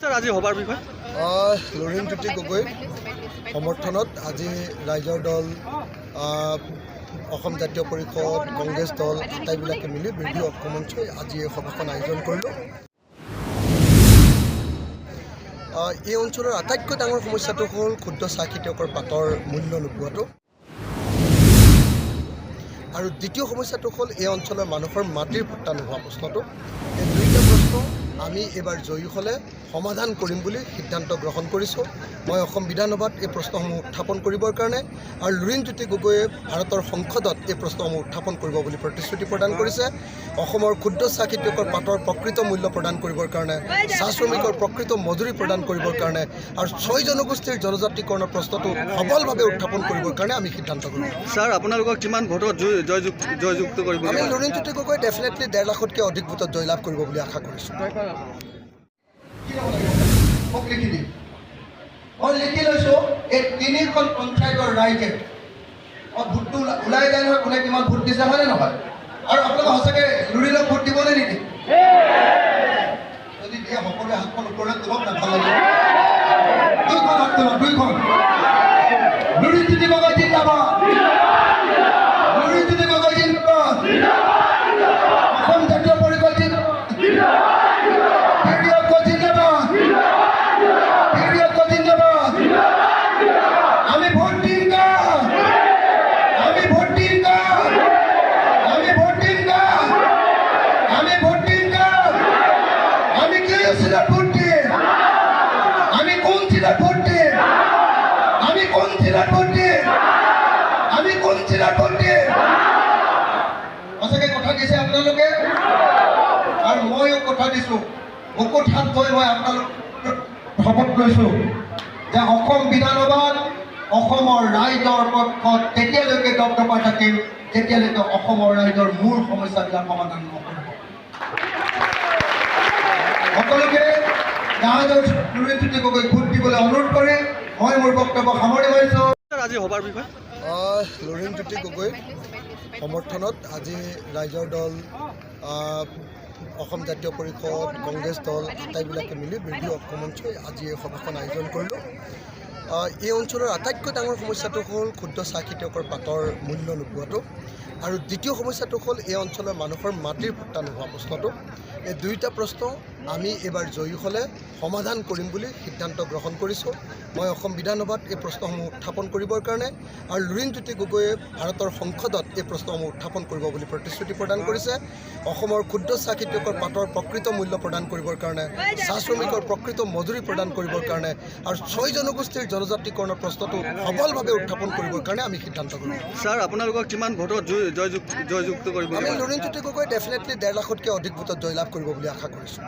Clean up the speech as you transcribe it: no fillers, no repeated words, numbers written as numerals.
Sir আজি হবাৰ বিষয় লুৰিণজ্যোতি গগৈ সমৰ্থনত আজি ৰাইজৰ দল অসম জাতীয় পৰিষদ কংগ্ৰেছ দল আটাইবিলাকে মিলি বিৰোধী ঐক্যমঞ্চই আজি এই সভাখন আয়োজন কৰিলোঁ। এই অঞ্চলৰ আটাইতকৈ ডাঙৰ সমস্যাটো হ'ল ক্ষুদ্ৰ চাহ খেতিয়কৰ পাতৰ মূল্য নোপোৱাটো, আৰু দ্বিতীয় সমস্যাটো হ'ল এই অঞ্চলৰ মানুহৰ মাটিৰ ভত্তা নোহোৱা প্ৰশ্নটো। এই দুইটা প্ৰশ্ন আমি এইবাৰ জয়ী হ'লে সমাধান কৰিম বুলি সিদ্ধান্ত গ্ৰহণ কৰিছোঁ। মই অসম বিধানসভাত এই প্ৰশ্নসমূহ উত্থাপন কৰিবৰ কাৰণে আৰু লুৰিণজ্যোতি গগৈয়ে ভাৰতৰ সংসদত এই প্ৰশ্নসমূহ উত্থাপন কৰিব বুলি প্ৰতিশ্ৰুতি প্ৰদান কৰিছে। অসমৰ ক্ষুদ্ৰ চাহ খেতিয়কৰ পাতৰ প্ৰকৃত মূল্য প্ৰদান কৰিবৰ কাৰণে, চাহ শ্ৰমিকৰ প্ৰকৃত মজুৰি প্ৰদান কৰিবৰ কাৰণে আৰু 6 জনগোষ্ঠীৰ জনজাতিকৰণৰ প্ৰশ্নটো সবলভাৱে উত্থাপন কৰিবৰ কাৰণে আমি সিদ্ধান্ত কৰিলোঁ। স্যাৰ আপোনালোকক কিমান ভোটত জয়যুক্ত কৰিব? আমি লুৰিণজ্যোতি গগৈ ডেফিনেটলি 1.5 লাখতকৈ অধিক ভোটত জয়লাভ কৰিব বুলি আশা কৰিছোঁ। মই লিখি লৈছোঁ এই 3খন পঞ্চায়তৰ ৰাইজে ভোটটো ওলাই যায় নহয়, কোনে কিমান ভোট দিছে হয়নে নহয়? আৰু আপোনালোকে সঁচাকৈ লুৰিণক ভোট দিবনে নিদিয়ে? যদি দিয়ে সকলোৱে হাতখন ওপৰলৈ তোলক না, ভাল লাগে। 2খন হাত তোলক, 2খন। লুৰিণজ্যোতি গগৈ জিন্দাবাদ, লুৰিণজ্যোতি গগৈ জিন্দাবাদ, অসম জাতীয় পৰিষদ জিন্দাবাদ, আমি ভোট দিম না, আমি ভোট দিম না, আমি ভোট দিম না, আমি ভোট দিম না। আমি কি জিলাত ভোট দিম? আমি কোন জিলাত ভোট দিম? আমি কোন জিলাত ভোট দিম? আমি কোন জিলাত ভোট দিম? সঁচাকৈ কথা দিছে আপোনালোকে, আৰু ময়ো কথা দিছোঁ। বুকুত হাত থৈ মই আপোনালোক শপত লৈছোঁ যে অসম বিধানসভাত অসমৰ ৰাইজৰ পক্ষত তেতিয়ালৈকে দপদপাই থাকিম যেতিয়ালৈকে অসমৰ ৰাইজৰ মূল সমস্যাবিলাক সমাধান নকৰিব। সকলোকে জাহাজৰ লুৰিণজ্যোতি গগৈক ভোট দিবলৈ অনুৰোধ কৰি মই মোৰ বক্তব্য সামৰি মাৰিছোঁ। স্যাৰ আজি হবাৰ বিষয় লুৰিণজ্যোতি গগৈ সমৰ্থনত আজি ৰাইজৰ দল অসম জাতীয় পৰিষদ কংগ্ৰেছ দল আটাইবিলাকে মিলি বিৰোধী ঐক্যমঞ্চই আজি এই সভাখন আয়োজন কৰিলোঁ। এই অঞ্চলৰ আটাইতকৈ ডাঙৰ সমস্যাটো হ'ল ক্ষুদ্ৰ চাহ খেতিয়কৰ পাতৰ মূল্য নোপোৱাটো, আৰু দ্বিতীয় সমস্যাটো হ'ল এই অঞ্চলৰ মানুহৰ মাটিৰ ভত্তা নোহোৱা প্ৰশ্নটো। এই দুইটা প্ৰশ্ন আমি এইবাৰ জয়ী হ'লে সমাধান কৰিম বুলি সিদ্ধান্ত গ্ৰহণ কৰিছোঁ। মই অসম বিধানসভাত এই প্ৰশ্নসমূহ উত্থাপন কৰিবৰ কাৰণে আৰু লুৰিণজ্যোতি গগৈয়ে ভাৰতৰ সংসদত এই প্ৰশ্নসমূহ উত্থাপন কৰিব বুলি প্ৰতিশ্ৰুতি প্ৰদান কৰিছে। অসমৰ ক্ষুদ্ৰ চাহ খেতিয়কৰ পাতৰ প্ৰকৃত মূল্য প্ৰদান কৰিবৰ কাৰণে, চাহ শ্ৰমিকৰ প্ৰকৃত মজুৰি প্ৰদান কৰিবৰ কাৰণে আৰু 6 জনগোষ্ঠীৰ জনজাতিকৰণৰ প্ৰশ্নটো সবলভাৱে উত্থাপন কৰিবৰ কাৰণে আমি সিদ্ধান্ত কৰিলোঁ। স্যাৰ আপোনালোকক কিমান ভোটত জয়যুক্ত কৰিব? আমি লুৰিণজ্যোতি গগৈ ডেফিনেটলি 1.5 লাখতকৈ অধিক ভোটত জয়লাভ কৰিব বুলি আশা কৰিছোঁ।